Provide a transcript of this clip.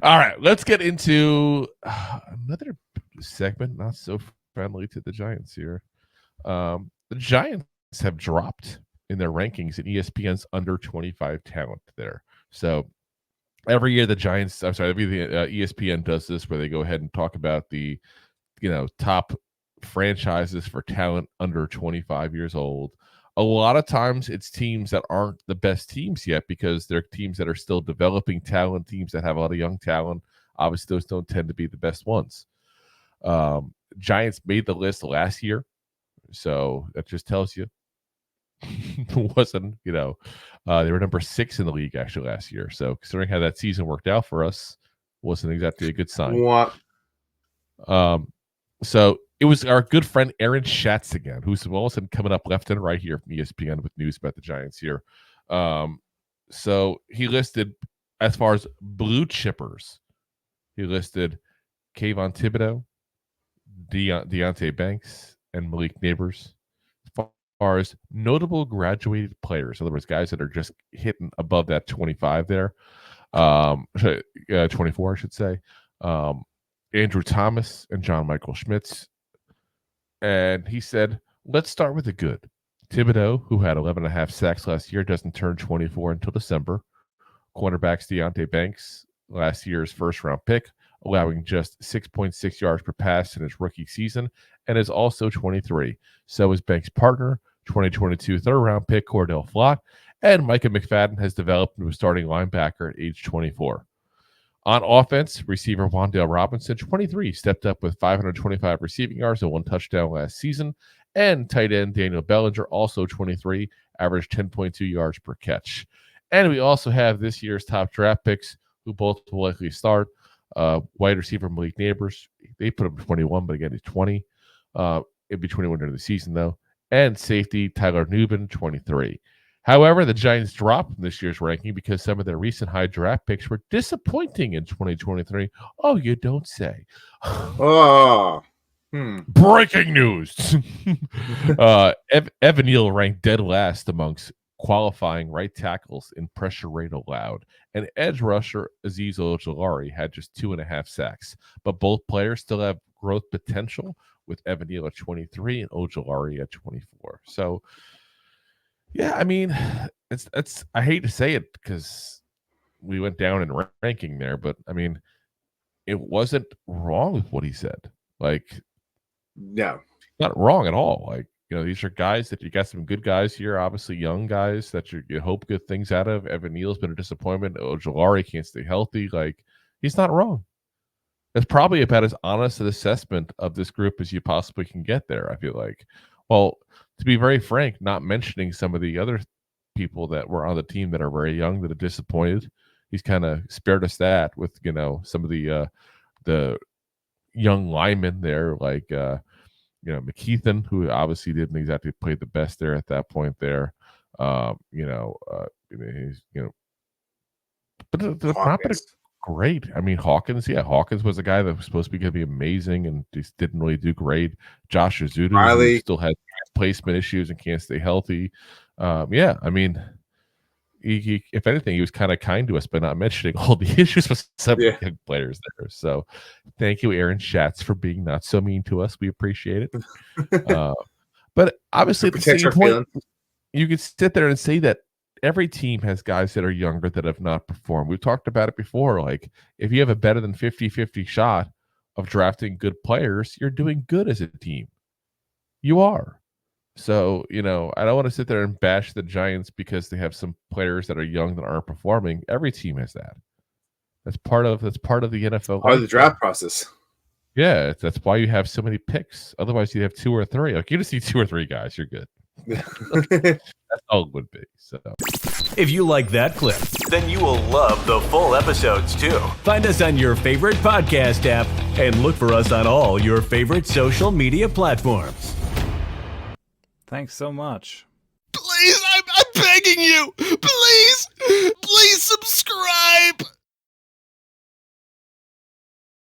All right, let's get into another segment not so friendly to the Giants here. The Giants have dropped in their rankings in ESPN's under 25 talent there. So every year ESPN does this where they go ahead and talk about the, top franchises for talent under 25 years old. A lot of times it's teams that aren't the best teams yet because they're teams that are still developing talent, teams that have a lot of young talent. Obviously, those don't tend to be the best ones. Giants made the list last year, so that just tells you it wasn't, they were number 6 in the league actually last year. So considering how that season worked out for us, wasn't exactly a good sign. What? So it was our good friend Aaron Schatz again, who's also coming up left and right here from ESPN with news about the Giants here. So he listed, as far as blue chippers, he listed Kayvon Thibodeaux, Deonte Banks, and Malik Nabers. As far as notable graduated players, in other words, guys that are just hitting above that 25 there, 24, I should say. Andrew Thomas and John Michael Schmitz. And he said, let's start with the good. Thibodeaux, who had 11.5 sacks last year, doesn't turn 24 until December. Cornerbacks Deonte Banks, last year's first-round pick, allowing just 6.6 yards per pass in his rookie season, and is also 23. So is Banks' partner, 2022 third-round pick Cor'Dale Flott, and Micah McFadden has developed into a starting linebacker at age 24. On offense, receiver Wan'Dale Robinson, 23, stepped up with 525 receiving yards and 1 touchdown last season. And tight end Daniel Bellinger, also 23, averaged 10.2 yards per catch. And we also have this year's top draft picks, who both will likely start. Wide receiver Malik Nabers, they put him 21, but again, he's 20. It'd be 21 during the season, though. And safety Tyler Nubin, 23. However, the Giants dropped from this year's ranking because some of their recent high draft picks were disappointing in 2023. Oh, you don't say. Breaking news. Evan Neal ranked dead last amongst qualifying right tackles in pressure rate allowed. And edge rusher Azeez Ojulari had just 2.5 sacks. But both players still have growth potential, with Evan Neal at 23 and Ojulari at 24. So, yeah, I mean, it's. I hate to say it because we went down in ranking there, but I mean, it wasn't wrong with what he said. Like, no, not wrong at all. Like, these are guys that you got some good guys here, obviously young guys that you hope good things out of. Evan Neal's been a disappointment. Ojulari can't stay healthy. Like, he's not wrong. That's probably about as honest an assessment of this group as you possibly can get there, I feel like. Well, to be very frank, not mentioning some of the other people that were on the team that are very young that are disappointed. He's kind of spared us that with, some of the young linemen there, like, McKeithen, who obviously didn't exactly play the best there at that point there. But the property great. I mean, Hawkins was a guy that was supposed to be amazing and just didn't really do great. Josh Azudu, who still had placement issues and can't stay healthy. I mean, he if anything, he was kind of kind to us by not mentioning all the issues with some young players there. So thank you, Aaron Schatz, for being not so mean to us. We appreciate it. But obviously, at the same point, you could sit there and say that every team has guys that are younger that have not performed. We've talked about it before. Like, if you have a better than 50-50 shot of drafting good players, you're doing good as a team. You are. So, I don't want to sit there and bash the Giants because they have some players that are young that aren't performing. Every team has that. That's part of the NFL. Part of the draft process. Yeah, that's why you have so many picks. Otherwise, you have 2 or 3. Like, you just see 2 or 3 guys, you're good. That's all it would be. So, if you like that clip, then you will love the full episodes too. Find us on your favorite podcast app and look for us on all your favorite social media platforms. Thanks so much. Please, I'm begging you. Please subscribe.